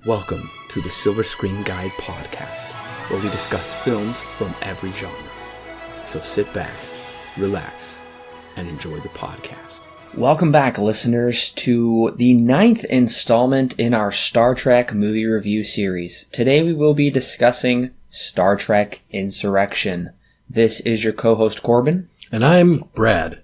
Welcome to the Silver Screen Guide podcast, where we discuss films from every genre. So sit back, relax, and enjoy the podcast. Welcome back, listeners, to the 9th installment in our Star Trek movie review series. Today we will be discussing Star Trek Insurrection. This is your co-host Corbin. And I'm Brad.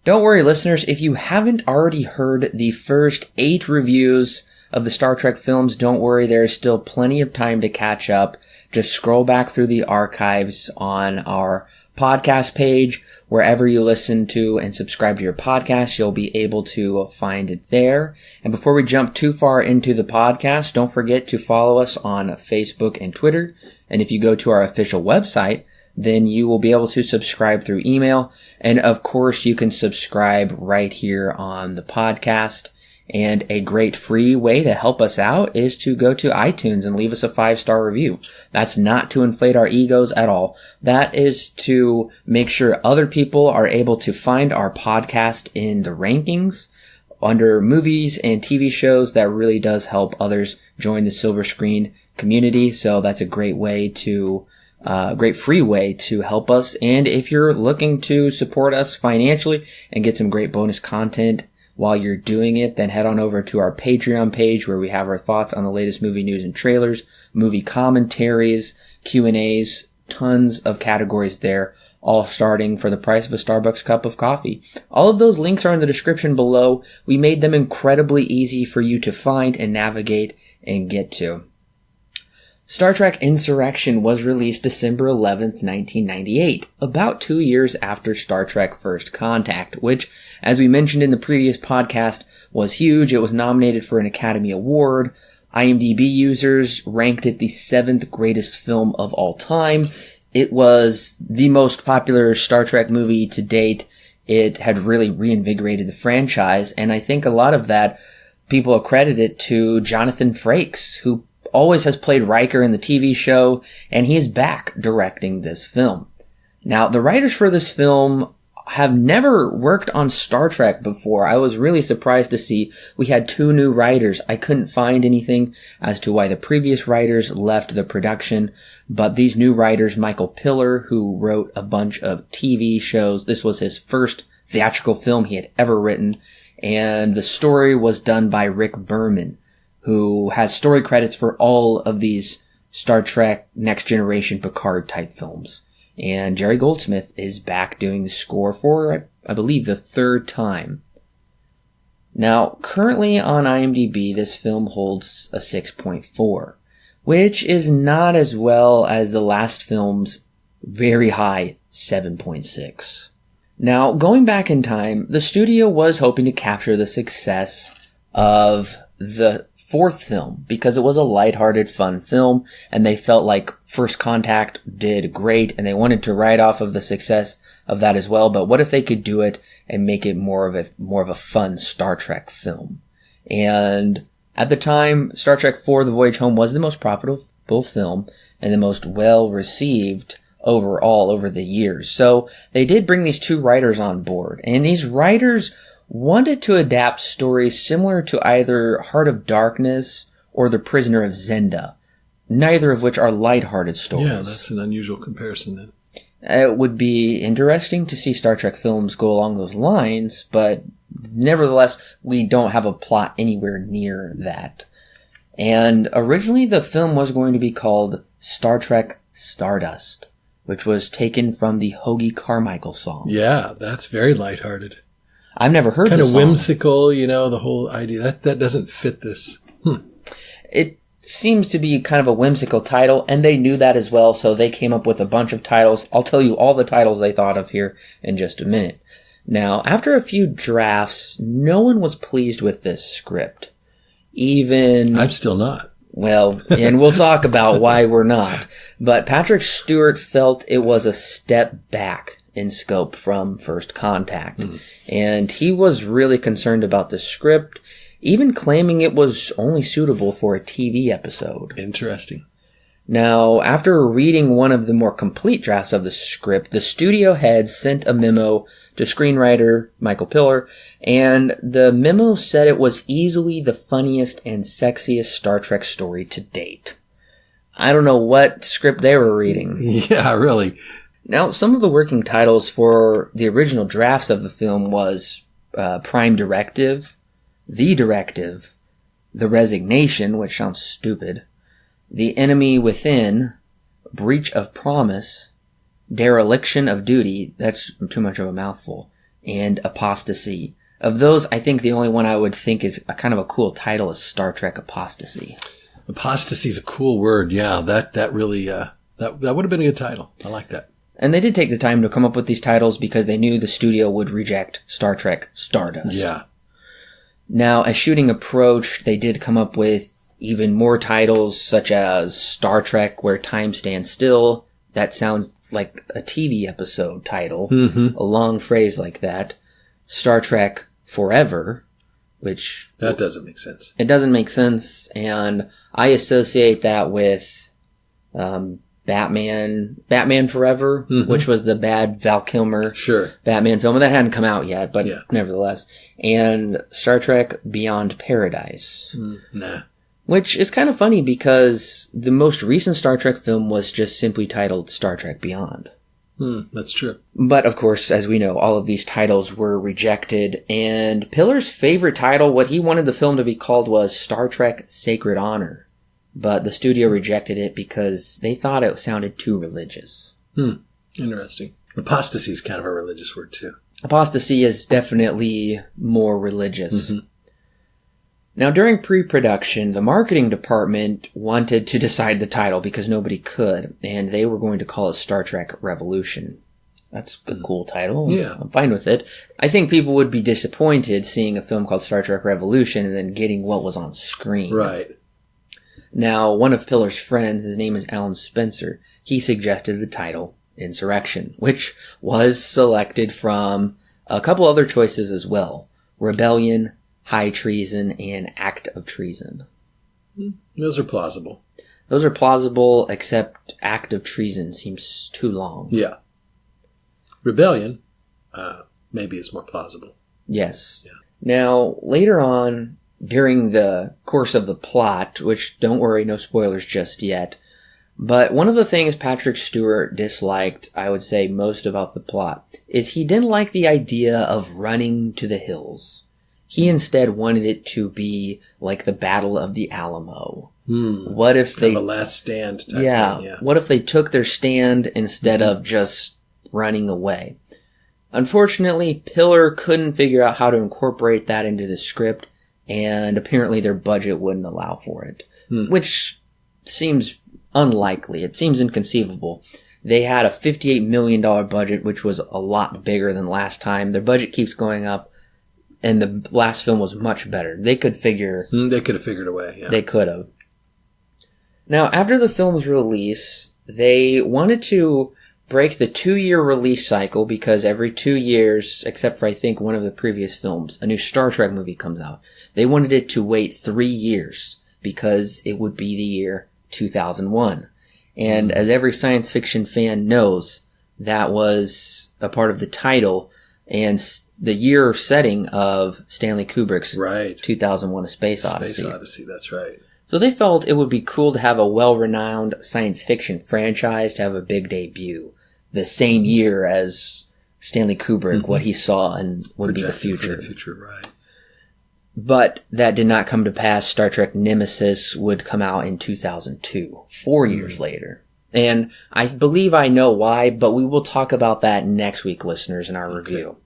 Don't worry, listeners, if you haven't already heard the first 8 reviews of the Star Trek films, don't worry, there's still plenty of time to catch up. Just scroll back through the archives on our podcast page. Wherever you listen to and subscribe to your podcast, you'll be able to find it there. And before we jump too far into the podcast, don't forget to follow us on Facebook and Twitter. And if you go to our official website, then you will be able to subscribe through email. And of course, you can subscribe right here on the podcast. And a great free way to help us out is to go to iTunes and leave us a 5-star review. That's not to inflate our egos at all. That is to make sure other people are able to find our podcast in the rankings under movies and TV shows. That really does help others join the Silver Screen community. So that's a great way to great free way to help us. And if you're looking to support us financially and get some great bonus content while you're doing it, then head on over to our Patreon page where we have our thoughts on the latest movie news and trailers, movie commentaries, Q&As, tons of categories there, all starting for the price of a Starbucks cup of coffee. All of those links are in the description below. We made them incredibly easy for you to find and navigate and get to. Star Trek Insurrection was released December 11th, 1998, about 2 years after Star Trek First Contact, which, as we mentioned in the previous podcast, was huge. It was nominated for an Academy Award. IMDb users ranked it the 7th greatest film of all time. It was the most popular Star Trek movie to date. It had really reinvigorated the franchise, and I think a lot of that people accredit it to Johnathan Frakes, who always has played Riker in the TV show, and he is back directing this film. Now, the writers for this film have never worked on Star Trek before. I was really surprised to see we had 2 new writers. I couldn't find anything as to why the previous writers left the production, but these new writers, Michael Piller, who wrote a bunch of TV shows, this was his first theatrical film he had ever written, and the story was done by Rick Berman, who has story credits for all of these Star Trek Next Generation Picard type films. And Jerry Goldsmith is back doing the score for, I believe, the 3rd time. Now, currently on IMDb, this film holds a 6.4, which is not as well as the last film's very high 7.6. Now, going back in time, the studio was hoping to capture the success of the 4th film because it was a lighthearted, fun film, and they felt like First Contact did great, and they wanted to ride off of the success of that as well. But what if they could do it and make it more of a fun Star Trek film? And at the time, Star Trek IV: The Voyage Home was the most profitable film and the most well received overall over the years. So they did bring these 2 writers on board, and these writers wanted to adapt stories similar to either Heart of Darkness or The Prisoner of Zenda, neither of which are lighthearted stories. Yeah, that's an unusual comparison then. It would be interesting to see Star Trek films go along those lines, but nevertheless, we don't have a plot anywhere near that. And originally the film was going to be called Star Trek Stardust, which was taken from the Hoagie Carmichael song. Yeah, that's very lighthearted. I've never heard kind the of song. Whimsical, the whole idea. That doesn't fit this. It seems to be kind of a whimsical title, and they knew that as well, so they came up with a bunch of titles. I'll tell you all the titles they thought of here in just a minute. Now, after a few drafts, no one was pleased with this script. I'm still not. Well, and we'll talk about why we're not. But Patrick Stewart felt it was a step back in scope from First Contact. And he was really concerned about the script, even claiming it was only suitable for a TV episode. Interesting. Now, after reading one of the more complete drafts of the script, the studio head sent a memo to screenwriter Michael Piller, and the memo said it was easily the funniest and sexiest Star Trek story to date. I don't know what script they were reading. Yeah, really. Now, some of the working titles for the original drafts of the film was Prime Directive, The Resignation, which sounds stupid, The Enemy Within, Breach of Promise, Dereliction of Duty, that's too much of a mouthful, and Apostasy. Of those, I think the only one I would think is a kind of a cool title is Star Trek Apostasy. Apostasy is a cool word. Yeah, that really, that would have been a good title. I like that. And they did take the time to come up with these titles because they knew the studio would reject Star Trek Stardust. Yeah. Now, as shooting approached, they did come up with even more titles, such as Star Trek Where Time Stands Still. That sounds like a TV episode title. Mm-hmm. A long phrase like that. Star Trek Forever, which... That doesn't make sense. It doesn't make sense, and I associate that with Batman Forever, mm-hmm. which was the bad Val Kilmer Batman film. And that hadn't come out yet, but nevertheless. And Star Trek Beyond Paradise. Nah. Which is kind of funny because the most recent Star Trek film was just simply titled Star Trek Beyond. That's true. But of course, as we know, all of these titles were rejected, and Piller's favorite title, what he wanted the film to be called, was Star Trek Sacred Honor. But the studio rejected it because they thought it sounded too religious. Interesting. Apostasy is kind of a religious word, too. Apostasy is definitely more religious. Mm-hmm. Now, during pre-production, the marketing department wanted to decide the title because nobody could, and they were going to call it Star Trek Revolution. That's a cool title. Yeah. I'm fine with it. I think people would be disappointed seeing a film called Star Trek Revolution and then getting what was on screen. Right. Now, one of Piller's friends, his name is Alan Spencer, he suggested the title Insurrection, which was selected from a couple other choices as well. Rebellion, High Treason, and Act of Treason. Those are plausible. Those are plausible, except Act of Treason seems too long. Yeah. Rebellion, maybe is more plausible. Yes. Yeah. Now, later on, during the course of the plot, which, don't worry, no spoilers just yet, but one of the things Patrick Stewart disliked, I would say, most about the plot, is he didn't like the idea of running to the hills. He instead wanted it to be like the Battle of the Alamo. What if they... a last stand type thing, yeah. What if they took their stand instead of just running away? Unfortunately, Piller couldn't figure out how to incorporate that into the script, and apparently their budget wouldn't allow for it. Which seems unlikely. It seems inconceivable. They had a $58 million budget, which was a lot bigger than last time. Their budget keeps going up. And the last film was much better. They could have figured a way, yeah. They could have. Now, after the film's release, they wanted to break the 2-year release cycle because every 2 years, except for I think one of the previous films, a new Star Trek movie comes out. They wanted it to wait 3 years because it would be the year 2001. And as every science fiction fan knows, that was a part of the title and the year setting of Stanley Kubrick's 2001: A Space Odyssey. Space Odyssey, that's right. So they felt it would be cool to have a well-renowned science fiction franchise to have a big debut the same year as Stanley Kubrick, what he saw and would be the future. For the future, right. But that did not come to pass. Star Trek Nemesis would come out in 2002, 4 years later. And I believe I know why, but we will talk about that next week, listeners, in our review.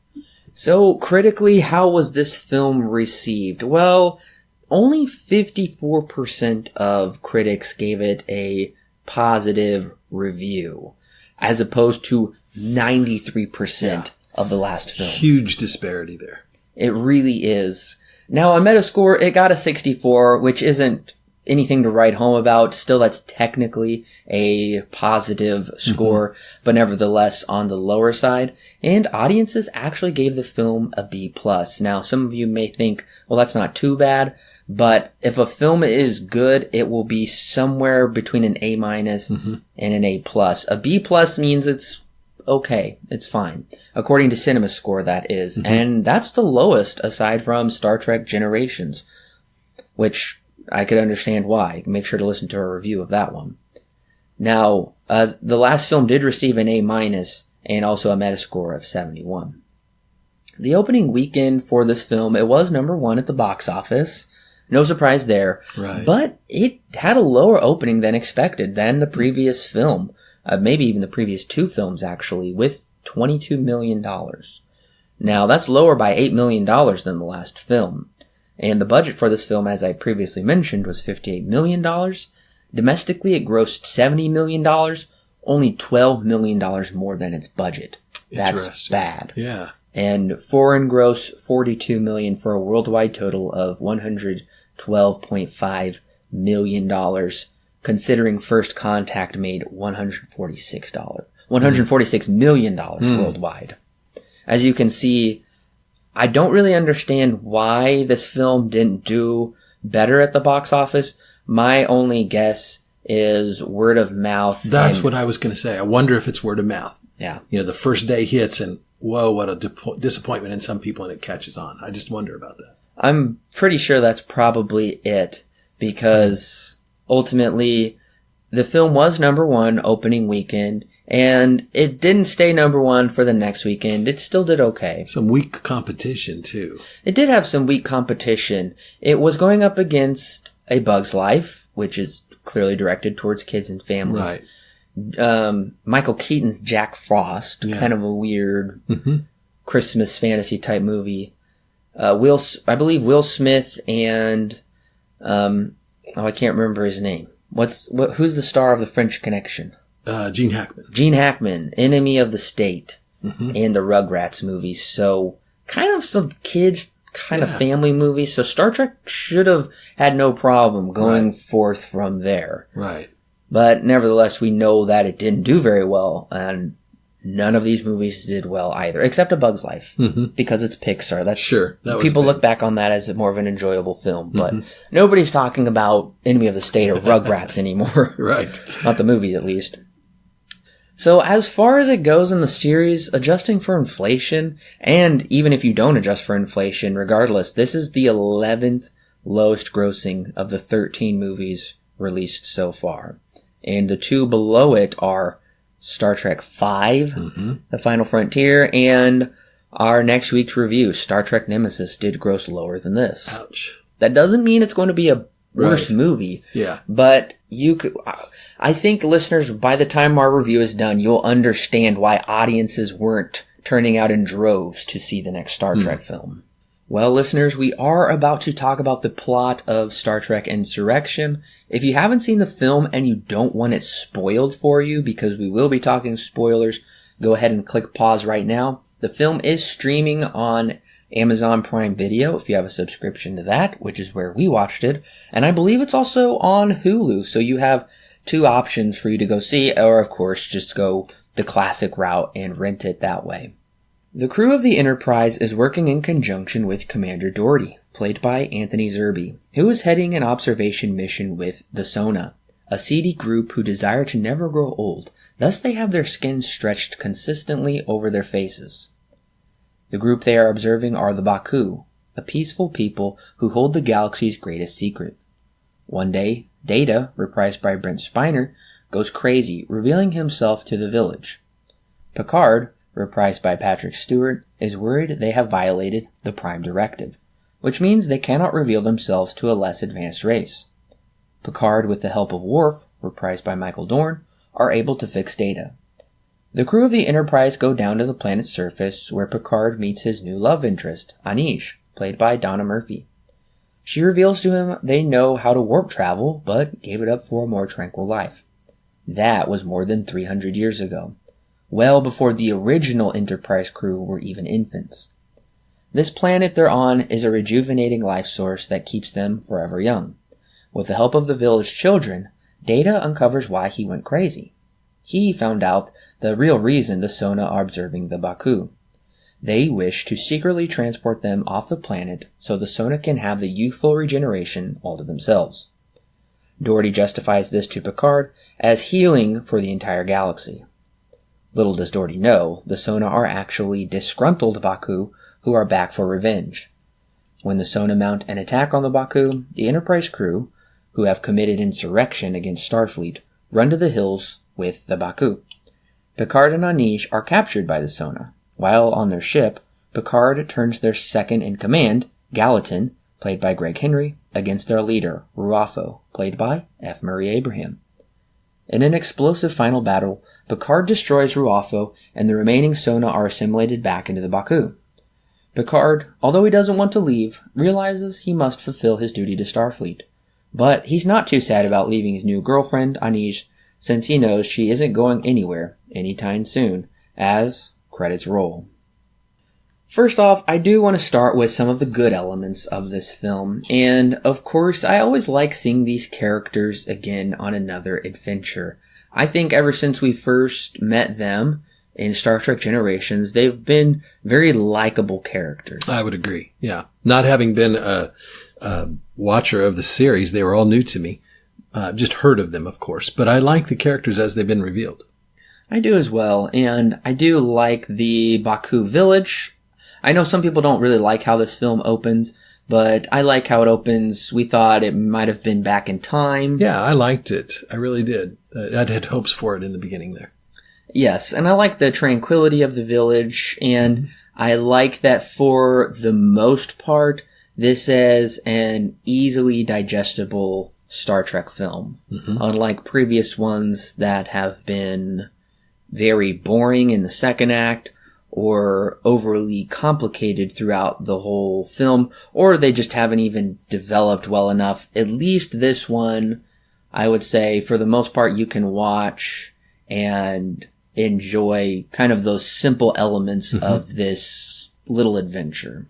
So, critically, how was this film received? Well, only 54% of critics gave it a positive review, as opposed to 93% of the last film. Huge disparity there. It really is. Now, on Metascore, it got a 64, which isn't anything to write home about. Still, that's technically a positive score, but nevertheless on the lower side. And audiences actually gave the film a B+. Now, some of you may think, well, that's not too bad, But if a film is good, it will be somewhere between an A- and an A+. A B+ means it's okay. It's fine. According to CinemaScore, that is. And that's the lowest aside from Star Trek Generations, which I could understand why. Make sure to listen to our review of that one. Now, the last film did receive an A- and also a Metascore of 71. The opening weekend for this film, it was number 1 at the box office. No surprise there. Right. But it had a lower opening than expected than the previous film. Maybe even the previous 2 films, actually, with $22 million. Now, that's lower by $8 million than the last film. And the budget for this film, as I previously mentioned, was $58 million. Domestically, it grossed $70 million, only $12 million more than its budget. That's bad. Yeah. And foreign gross, $42 million for a worldwide total of $112.5 million, considering First Contact made $146 million worldwide. As you can see, I don't really understand why this film didn't do better at the box office. My only guess is word of mouth. That's what I was going to say. I wonder if it's word of mouth. Yeah. The first day hits and whoa, what a disappointment in some people, and it catches on. I just wonder about that. I'm pretty sure that's probably it, because ultimately the film was number 1 opening weekend, and it didn't stay number 1 for the next weekend. It still did okay. Some weak competition, too. It did have some weak competition. It was going up against A Bug's Life, which is clearly directed towards kids and families. Right. Michael Keaton's Jack Frost, kind of a weird Christmas fantasy type movie. I believe Will Smith and I can't remember his name. Who's the star of The French Connection? Gene Hackman. Gene Hackman, Enemy of the State, and the Rugrats movies. So kind of some kids kind of family movies. So Star Trek should have had no problem going forth from there. Right. But nevertheless, we know that it didn't do very well, and none of these movies did well either, except A Bug's Life, because it's Pixar. That's sure. People look back on that as more of an enjoyable film, but nobody's talking about Enemy of the State or Rugrats anymore. Right. Not the movie, at least. So as far as it goes in the series, adjusting for inflation, and even if you don't adjust for inflation, regardless, this is the 11th lowest grossing of the 13 movies released so far. And the 2 below it are Star Trek V, The Final Frontier, and our next week's review, Star Trek Nemesis, did gross lower than this. Ouch. That doesn't mean it's going to be a worse movie. Yeah. But I think listeners, by the time our review is done, you'll understand why audiences weren't turning out in droves to see the next Star Trek film. Well, listeners, we are about to talk about the plot of Star Trek Insurrection. If you haven't seen the film and you don't want it spoiled for you, because we will be talking spoilers, go ahead and click pause right now. The film is streaming on Amazon Prime Video if you have a subscription to that, which is where we watched it. And I believe it's also on Hulu, so you have 2 options for you to go see, or of course just go the classic route and rent it that way. The crew of the Enterprise is working in conjunction with Commander Doherty, played by Anthony Zerbe, who is heading an observation mission with the Sona, a seedy group who desire to never grow old, thus they have their skins stretched consistently over their faces. The group they are observing are the Baku, a peaceful people who hold the galaxy's greatest secret. One day, Data, reprised by Brent Spiner, goes crazy, revealing himself to the village. Picard, reprised by Patrick Stewart, is worried they have violated the Prime Directive, which means they cannot reveal themselves to a less advanced race. Picard, with the help of Worf, reprised by Michael Dorn, are able to fix Data. The crew of the Enterprise go down to the planet's surface, where Picard meets his new love interest, Anish, played by Donna Murphy. She reveals to him they know how to warp travel, but gave it up for a more tranquil life. That was more than 300 years ago, well before the original Enterprise crew were even infants. This planet they're on is a rejuvenating life source that keeps them forever young. With the help of the village children, Data uncovers why he went crazy. He found out the real reason the Sona are observing the Baku. They wish to secretly transport them off the planet so the Sona can have the youthful regeneration all to themselves. Doherty justifies this to Picard as healing for the entire galaxy. Little does Doherty know, the Sona are actually disgruntled Baku who are back for revenge. When the Sona mount an attack on the Baku, the Enterprise crew, who have committed insurrection against Starfleet, run to the hills with the Baku. Picard and Anish are captured by the Sona. While on their ship, Picard turns their second-in-command, Gallatin, played by Greg Henry, against their leader, Ruafo, played by F. Murray Abraham. In an explosive final battle, Picard destroys Ruafo, and the remaining Sona are assimilated back into the Baku. Picard, although he doesn't want to leave, realizes he must fulfill his duty to Starfleet. But he's not too sad about leaving his new girlfriend, Anish, since he knows she isn't going anywhere anytime soon, as credits roll. First off, I do want to start with some of the good elements of this film, and of course, I always like seeing these characters again on another adventure. I think ever since we first met them in Star Trek Generations, they've been very likable characters. I would agree, yeah. Not having been a watcher of the series, they were all new to me. Just heard of them, of course, but I like the characters as they've been revealed. I do as well, and I do like the Baku village. I know some people don't really like how this film opens, but I like how it opens. We thought it might have been back in time. Yeah, I liked it. I really did. I'd had hopes for it in the beginning there. Yes, and I like the tranquility of the village, and I like that for the most part, this is an easily digestible Star Trek film, unlike previous ones that have been very boring in the second act, or overly complicated throughout the whole film, or they just haven't even developed well enough. At least this one, I would say, for the most part, you can watch and enjoy kind of those simple elements of this little adventure.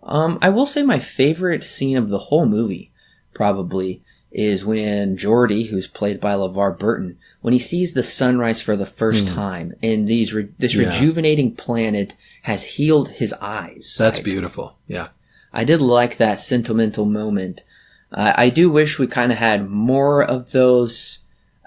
I will say my favorite scene of the whole movie, probably, is when Geordi, who's played by LeVar Burton, when he sees the sunrise for the first time, and this rejuvenating planet has healed his eyes. That's beautiful, yeah. I did like that sentimental moment. I do wish we kind of had more of those.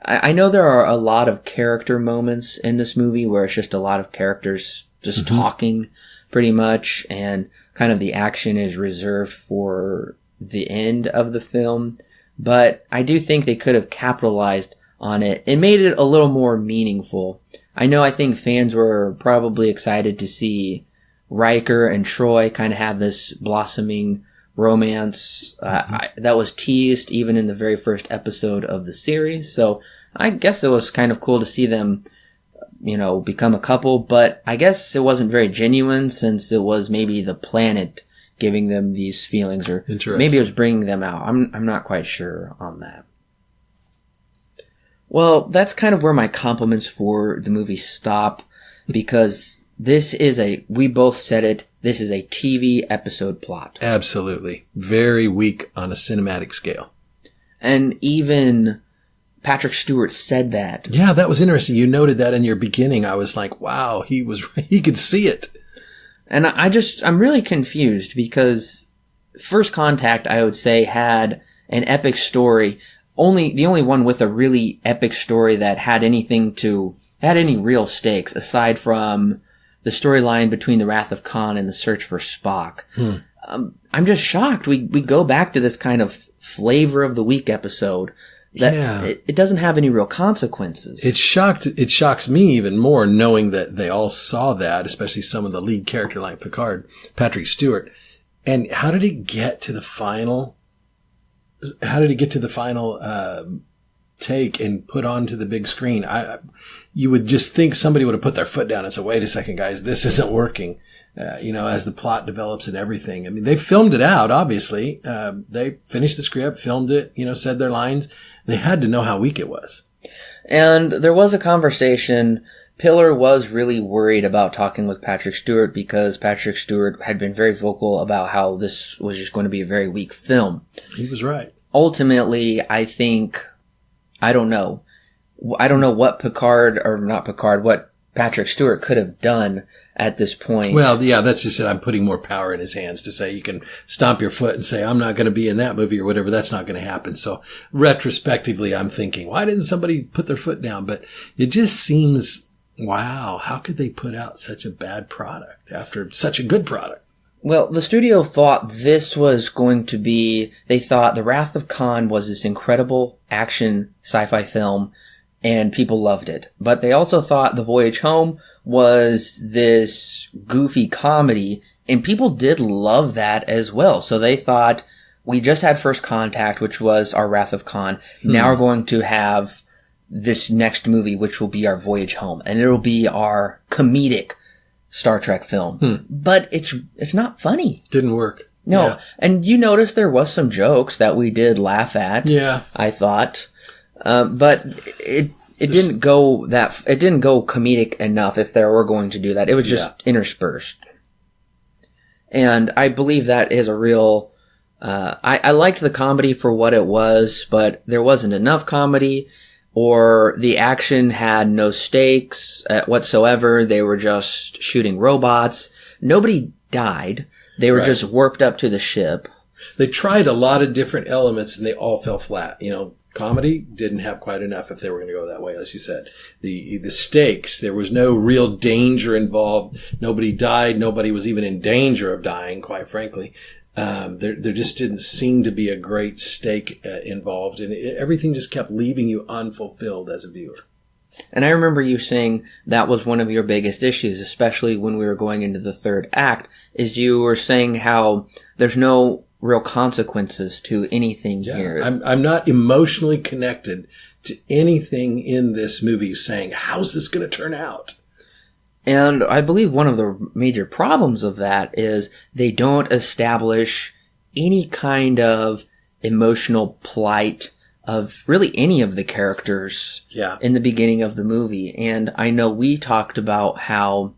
I know there are a lot of character moments in this movie where it's just a lot of characters just talking, pretty much, and kind of the action is reserved for the end of the film. But I do think they could have capitalized on it and made it a little more meaningful. I think fans were probably excited to see Riker and Troy kind of have this blossoming romance that was teased even in the very first episode of the series. So I guess it was kind of cool to see them, become a couple, but I guess it wasn't very genuine since it was maybe the planet giving them these feelings, or maybe it was bringing them out. I'm not quite sure on that. Well, that's kind of where my compliments for the movie stop, because we both said it, this is a TV episode plot. Absolutely. Very weak on a cinematic scale. And even Patrick Stewart said that. Yeah, that was interesting. You noted that in your beginning. I was like, wow, he could see it. And I'm really confused because First Contact, I would say, had an epic story. The only one with a really epic story that had any real stakes aside from the storyline between the Wrath of Khan and the search for Spock. I'm just shocked. We go back to this kind of flavor of the week episode that it doesn't have any real consequences. It shocks me even more knowing that they all saw that, especially some of the lead character like Picard, Patrick Stewart. And how did it get to the final take and put onto the big screen? You would just think somebody would have put their foot down and said, wait a second, guys, this isn't working. As the plot develops and everything. I mean, they filmed it out, obviously. They finished the script, filmed it, said their lines. They had to know how weak it was. And there was a conversation. Pillar was really worried about talking with Patrick Stewart because Patrick Stewart had been very vocal about how this was just going to be a very weak film. He was right. Ultimately, I think, I don't know what Patrick Stewart could have done at this point. Well, yeah, that's just it. I'm putting more power in his hands to say you can stomp your foot and say, I'm not going to be in that movie or whatever. That's not going to happen. So retrospectively, I'm thinking, why didn't somebody put their foot down? But it just seems, wow, how could they put out such a bad product after such a good product? Well, the studio thought this was going to be, they thought The Wrath of Khan was this incredible action sci-fi film, and people loved it. But they also thought The Voyage Home was this goofy comedy, and people did love that as well. So they thought, we just had First Contact, which was our Wrath of Khan. Now we're going to have this next movie, which will be our Voyage Home, and it'll be our comedic Star Trek film. But it's not funny. Didn't work. No. Yeah. And you noticed there was some jokes that we did laugh at. Yeah. I thought. But it didn't go comedic enough if they were going to do that. It was just interspersed. And I believe that is a real, I liked the comedy for what it was, but there wasn't enough comedy, or the action had no stakes whatsoever. They were just shooting robots. Nobody died. They were just warped up to the ship. They tried a lot of different elements and they all fell flat. You know, comedy didn't have quite enough if they were going to go that way, as you said. The stakes, there was no real danger involved. Nobody died. Nobody was even in danger of dying, quite frankly. There just didn't seem to be a great stake involved, and everything just kept leaving you unfulfilled as a viewer. And I remember you saying that was one of your biggest issues, especially when we were going into the third act, is you were saying how there's no real consequences to anything here. I'm not emotionally connected to anything in this movie saying, how's this going to turn out? And I believe one of the major problems of that is they don't establish any kind of emotional plight of really any of the characters in the beginning of the movie. And I know we talked about how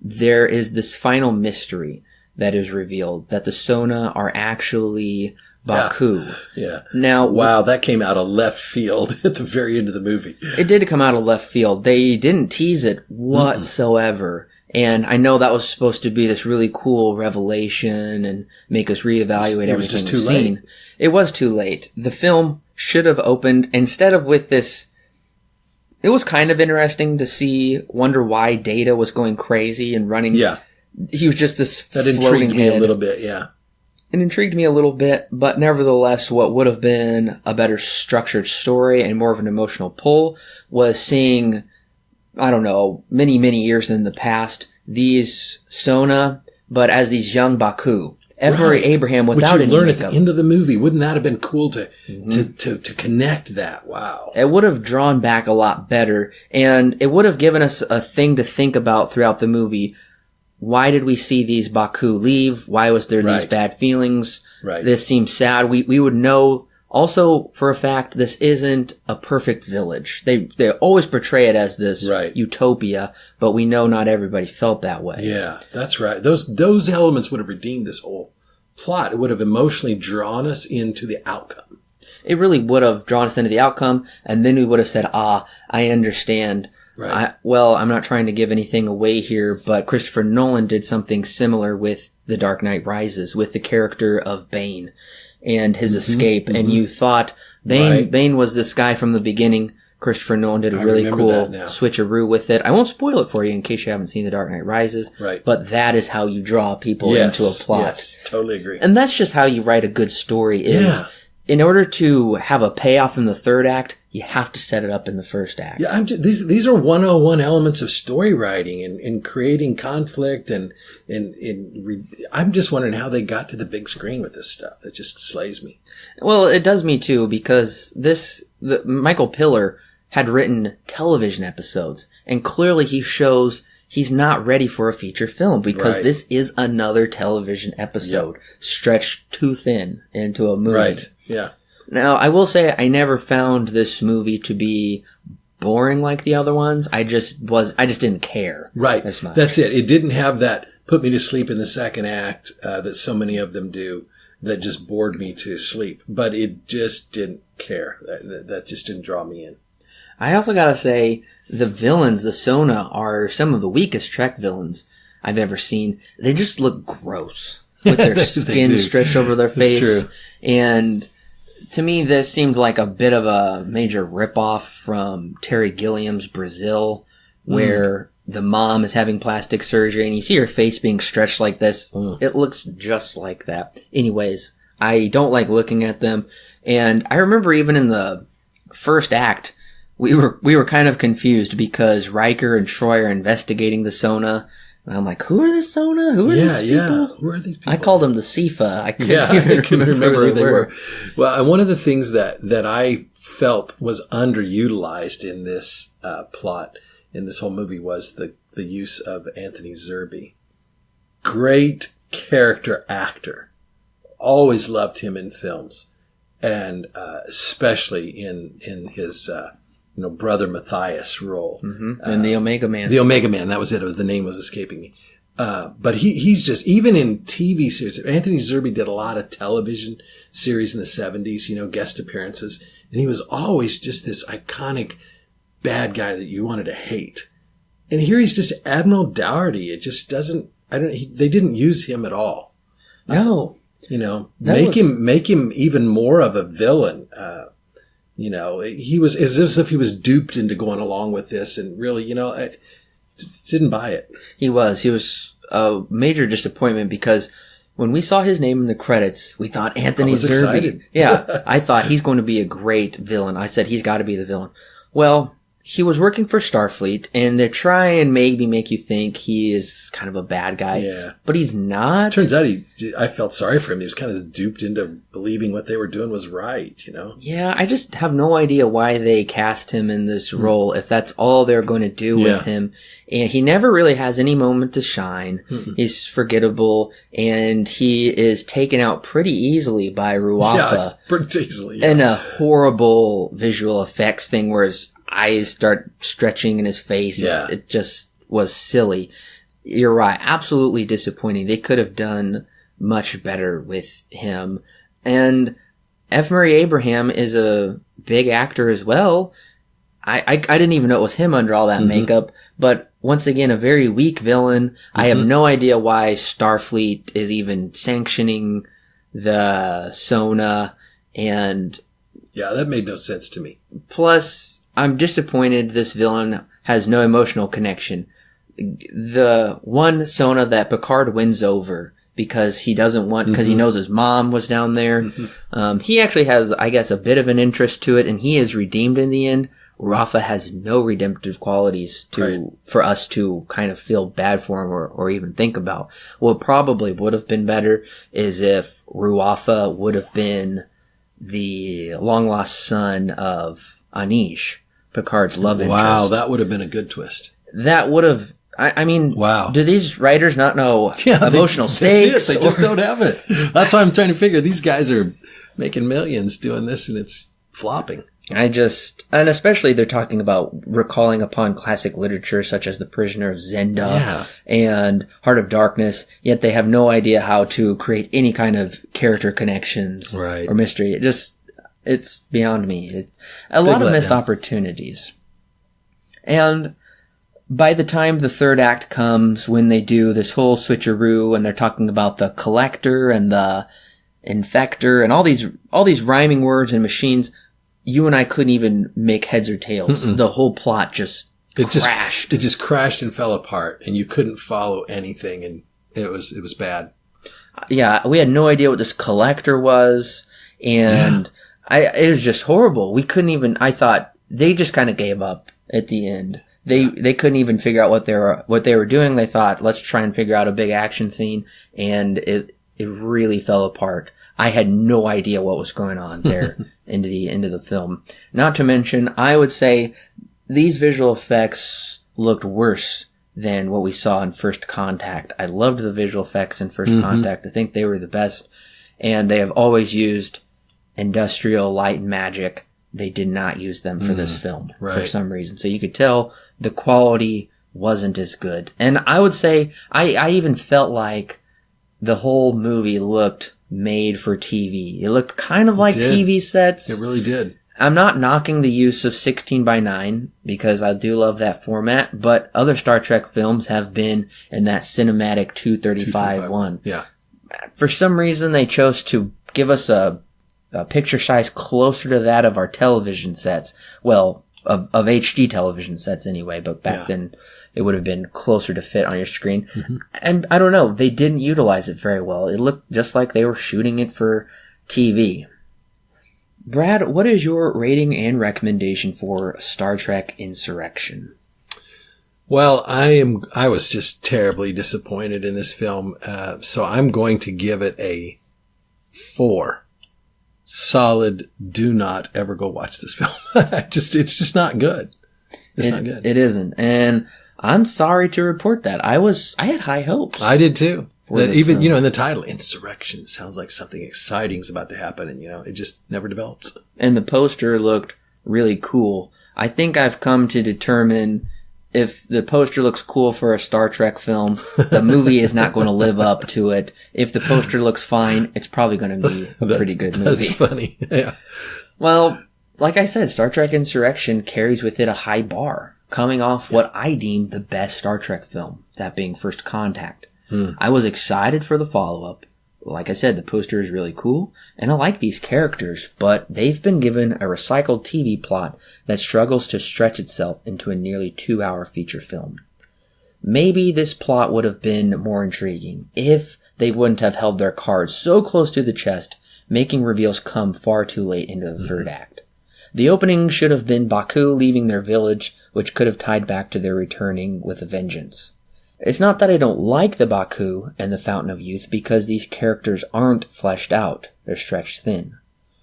there is this final mystery that is revealed, that the Sona are actually Baku. Yeah. Now, wow, that came out of left field at the very end of the movie. It did come out of left field. They didn't tease it whatsoever. And I know that was supposed to be this really cool revelation and make us reevaluate everything we've seen. It was too late. The film should have opened, instead of with this, it was kind of interesting to wonder why Data was going crazy and running. Yeah. He was just this that floating intrigued me head. a little bit, yeah. It intrigued me a little bit, but nevertheless, what would have been a better structured story and more of an emotional pull was seeing, I don't know, many, many years in the past, these Sona, but as these young Baku. Everett Abraham without any makeup. Which you learn makeup. at the end of the movie. Wouldn't that have been cool to connect that? Wow. It would have drawn back a lot better, and it would have given us a thing to think about throughout the movie. Why did we see these Baku leave? Why was there these bad feelings? Right. This seems sad. We would know also for a fact this isn't a perfect village. They always portray it as this utopia, but we know not everybody felt that way. Yeah, that's right. Those elements would have redeemed this whole plot. It would have emotionally drawn us into the outcome. It really would have drawn us into the outcome, and then we would have said, I understand. Right. I'm not trying to give anything away here, but Christopher Nolan did something similar with The Dark Knight Rises, with the character of Bane and his escape. And you thought Bane was this guy from the beginning. Christopher Nolan did a really cool switcheroo with it. I won't spoil it for you in case you haven't seen The Dark Knight Rises. Right. But that is how you draw people into a plot. Yes, totally agree. And that's just how you write a good story is in order to have a payoff in the third act, you have to set it up in the first act. Yeah, these are 101 elements of story writing and creating conflict and I'm just wondering how they got to the big screen with this stuff. That just slays me. Well, it does me too, because Michael Piller had written television episodes, and clearly he shows he's not ready for a feature film, because this is another television episode stretched too thin into a movie. Right. Yeah. Now, I will say I never found this movie to be boring like the other ones. I just didn't care. Right. As much. That's it. It didn't have that put me to sleep in the second act that so many of them do, that just bored me to sleep. But it just didn't care. That just didn't draw me in. I also gotta say the villains, the Sona, are some of the weakest Trek villains I've ever seen. They just look gross with their skin stretched over their face. True. And to me, this seemed like a bit of a major ripoff from Terry Gilliam's Brazil, where the mom is having plastic surgery and you see her face being stretched like this. It looks just like that. Anyways, I don't like looking at them. And I remember even in the first act, we were kind of confused because Riker and Troy are investigating the Sona. And I'm like, who are the Sona? Who are these people? Yeah. Who are these people? I called them the Sifa. I couldn't even remember who they were. Well, and one of the things that I felt was underutilized in this plot, in this whole movie, was the use of Anthony Zerbe. Great character actor. Always loved him in films. And especially in his brother Matthias role. And the Omega Man. The Omega Man, that was it. The name was escaping me. But he's just, even in TV series, Anthony Zerbe did a lot of television series in the 70s, guest appearances. And he was always just this iconic bad guy that you wanted to hate. And here he's just Admiral Dougherty. It just doesn't, they didn't use him at all. No. Make him even more of a villain. He was as if he was duped into going along with this, and really, I didn't buy it. He was a major disappointment because when we saw his name in the credits, we thought Anthony Zerbe. Excited. Yeah, I thought he's going to be a great villain. I said he's got to be the villain. Well, he was working for Starfleet, and they're trying and maybe make you think he is kind of a bad guy. Yeah. But he's not. Turns out I felt sorry for him. He was kind of duped into believing what they were doing was right, Yeah, I just have no idea why they cast him in this role, if that's all they're going to do with him. And he never really has any moment to shine. He's forgettable, and he is taken out pretty easily by Ruafa. Yeah, pretty easily. Yeah. And a horrible visual effects thing where his eyes start stretching in his face. Yeah. It just was silly. You're right. Absolutely disappointing. They could have done much better with him. And F. Murray Abraham is a big actor as well. I didn't even know it was him under all that makeup. But once again, a very weak villain. I have no idea why Starfleet is even sanctioning the Sona. And yeah, that made no sense to me. Plus, I'm disappointed this villain has no emotional connection. The one Sona that Picard wins over because he doesn't want, because he knows his mom was down there. He actually has, I guess, a bit of an interest to it, and he is redeemed in the end. Rafa has no redemptive qualities for us to kind of feel bad for him or even think about. What probably would have been better is if Ruafa would have been the long-lost son of Anish, Picard's love interest. Wow, that would have been a good twist. That would have... I mean, wow. Do these writers not know emotional stakes? They just don't have it. That's why I'm trying to figure. These guys are making millions doing this, and it's flopping. And especially they're talking about recalling upon classic literature such as The Prisoner of Zenda and Heart of Darkness, yet they have no idea how to create any kind of character connections or mystery. It's beyond me. A lot of missed opportunities. And by the time the third act comes, when they do this whole switcheroo and they're talking about the collector and the infector and all these rhyming words and machines, you and I couldn't even make heads or tails. The whole plot crashed. It just crashed and fell apart, and you couldn't follow anything, and it was bad. Yeah, we had no idea what this collector was, and it was just horrible. We couldn't even. I thought they just kind of gave up at the end. They couldn't even figure out what they were doing. They thought, let's try and figure out a big action scene, and it really fell apart. I had no idea what was going on there into the film. Not to mention, I would say these visual effects looked worse than what we saw in First Contact. I loved the visual effects in First Contact. I think they were the best. And they have always used industrial light and magic. They did not use them for this film for some reason. So you could tell the quality wasn't as good. And I would say, I even felt like the whole movie looked made for TV. It looked kind of like TV sets. It really did. I'm not knocking the use of 16:9 because I do love that format, but other Star Trek films have been in that cinematic 235 one. Yeah. For some reason, they chose to give us a picture size closer to that of our television sets. Well, of HD television sets anyway, but back then it would have been closer to fit on your screen. Mm-hmm. And I don't know, they didn't utilize it very well. It looked just like they were shooting it for TV. Brad, what is your rating and recommendation for Star Trek Insurrection? Well, I was just terribly disappointed in this film, so I'm going to give it a 4. Solid. Do not ever go watch this film. It's just not good. It's not good. It isn't, and I'm sorry to report that. I had high hopes. I did too. Even film. In the title, Insurrection, sounds like something exciting is about to happen, and it just never develops. And the poster looked really cool. I think I've come to determine if the poster looks cool for a Star Trek film, the movie is not going to live up to it. If the poster looks fine, it's probably going to be a pretty good movie. That's funny. Yeah. Well, like I said, Star Trek Insurrection carries with it a high bar, coming off what I deem the best Star Trek film, that being First Contact. I was excited for the follow-up. Like I said, the poster is really cool, and I like these characters, but they've been given a recycled TV plot that struggles to stretch itself into a nearly 2-hour feature film. Maybe this plot would have been more intriguing if they wouldn't have held their cards so close to the chest, making reveals come far too late into the third act. The opening should have been Baku leaving their village, which could have tied back to their returning with a vengeance. It's not that I don't like the Baku and the Fountain of Youth because these characters aren't fleshed out, they're stretched thin.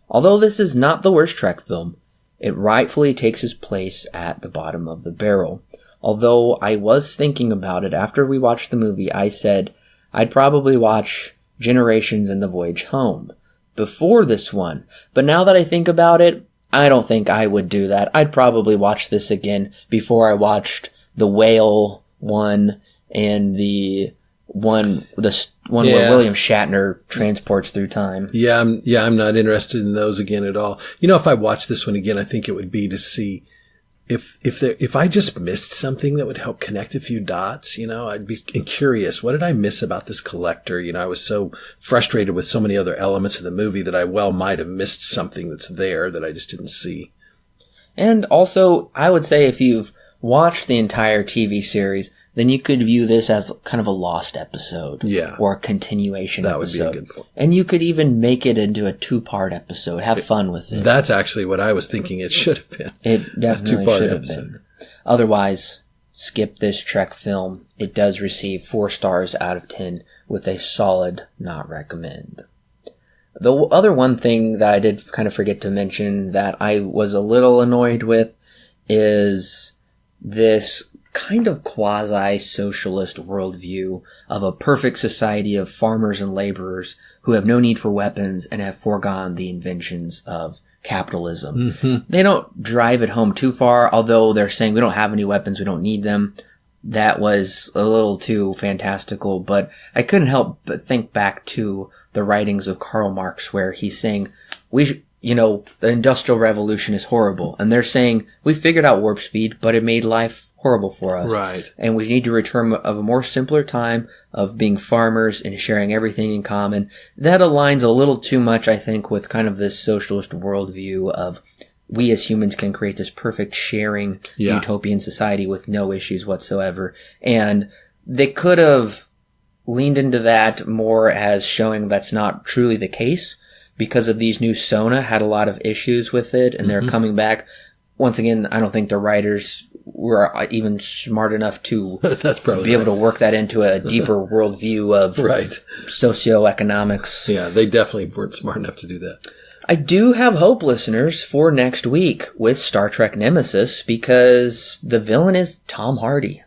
Although this is not the worst Trek film, it rightfully takes its place at the bottom of the barrel. Although I was thinking about it after we watched the movie, I said I'd probably watch Generations and the Voyage Home before this one. But now that I think about it, I don't think I would do that. I'd probably watch this again before I watched the Whale one and the one where William Shatner transports through time. Yeah, I'm not interested in those again at all. If I watched this one again, I think it would be to see if I just missed something that would help connect a few dots. I'd be curious. What did I miss about this collector? I was so frustrated with so many other elements of the movie that I might have missed something that's there that I just didn't see. And also, I would say if you've watched the entire TV series, then you could view this as kind of a lost episode. Yeah. Or a continuation episode. That would be a good point. And you could even make it into a 2-part episode. Have fun with it. That's actually what I was thinking it should have been. It definitely should have been. Otherwise, skip this Trek film. It does receive 4 stars out of 10 with a solid not recommend. The other one thing that I did kind of forget to mention that I was a little annoyed with is this kind of quasi-socialist worldview of a perfect society of farmers and laborers who have no need for weapons and have foregone the inventions of capitalism. Mm-hmm. They don't drive it home too far, although they're saying we don't have any weapons, we don't need them. That was a little too fantastical, but I couldn't help but think back to the writings of Karl Marx where he's saying the Industrial Revolution is horrible. And they're saying, we figured out warp speed, but it made life horrible for us. Right. And we need to return of a more simpler time of being farmers and sharing everything in common. That aligns a little too much, I think, with kind of this socialist worldview of we as humans can create this perfect sharing utopian society with no issues whatsoever. And they could have leaned into that more as showing that's not truly the case. Because of these new Sona had a lot of issues with it, and they're coming back. Once again, I don't think the writers were even smart enough to be able to work that into a deeper worldview of socioeconomics. Yeah, they definitely weren't smart enough to do that. I do have hope, listeners, for next week with Star Trek Nemesis, because the villain is Tom Hardy.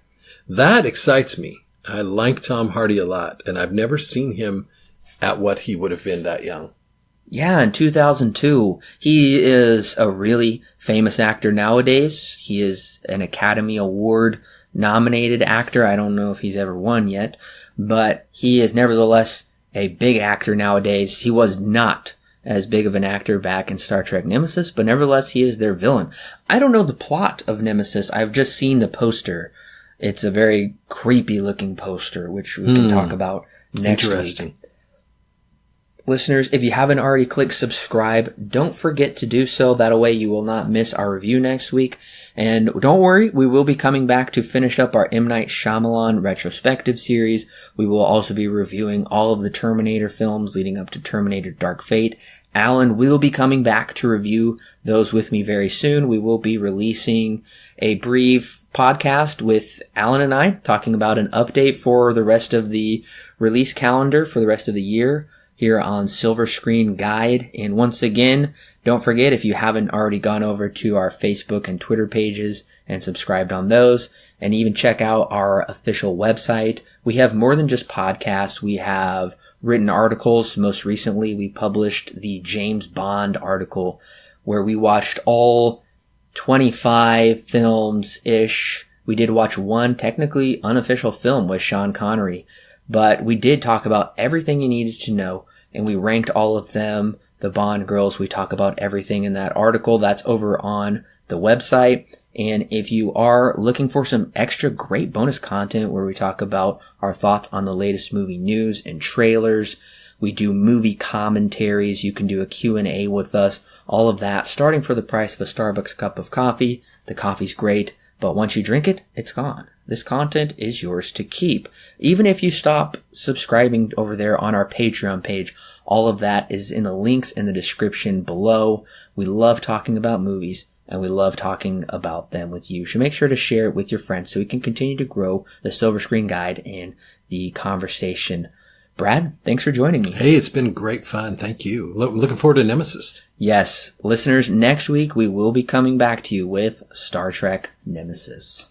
That excites me. I like Tom Hardy a lot, and I've never seen him at what he would have been that young. Yeah, in 2002. He is a really famous actor nowadays. He is an Academy Award nominated actor. I don't know if he's ever won yet, but he is nevertheless a big actor nowadays. He was not as big of an actor back in Star Trek Nemesis, but nevertheless, he is their villain. I don't know the plot of Nemesis. I've just seen the poster. It's a very creepy looking poster, which we can talk about next week. Listeners, if you haven't already clicked subscribe, don't forget to do so. That way you will not miss our review next week. And don't worry, we will be coming back to finish up our M. Night Shyamalan retrospective series. We will also be reviewing all of the Terminator films leading up to Terminator Dark Fate. Alan will be coming back to review those with me very soon. We will be releasing a brief podcast with Alan and I talking about an update for the rest of the release calendar for the rest of the year here on Silver Screen Guide. And once again, don't forget, if you haven't already gone over to our Facebook and Twitter pages and subscribed on those, and even check out our official website. We have more than just podcasts. We have written articles. Most recently, we published the James Bond article where we watched all 25 films-ish. We did watch one technically unofficial film with Sean Connery, but we did talk about everything you needed to know, and we ranked all of them. The Bond girls, we talk about everything in that article. That's over on the website. And if you are looking for some extra great bonus content where we talk about our thoughts on the latest movie news and trailers, we do movie commentaries, you can do a Q&A with us, all of that, starting for the price of a Starbucks cup of coffee. The coffee's great, but once you drink it, it's gone. This content is yours to keep. Even if you stop subscribing over there on our Patreon page, all of that is in the links in the description below. We love talking about movies, and we love talking about them with you. So make sure to share it with your friends so we can continue to grow the Silver Screen Guide and the conversation. Brad, thanks for joining me. Hey, it's been great fun. Thank you. Looking forward to Nemesis. Yes. Listeners, next week we will be coming back to you with Star Trek Nemesis.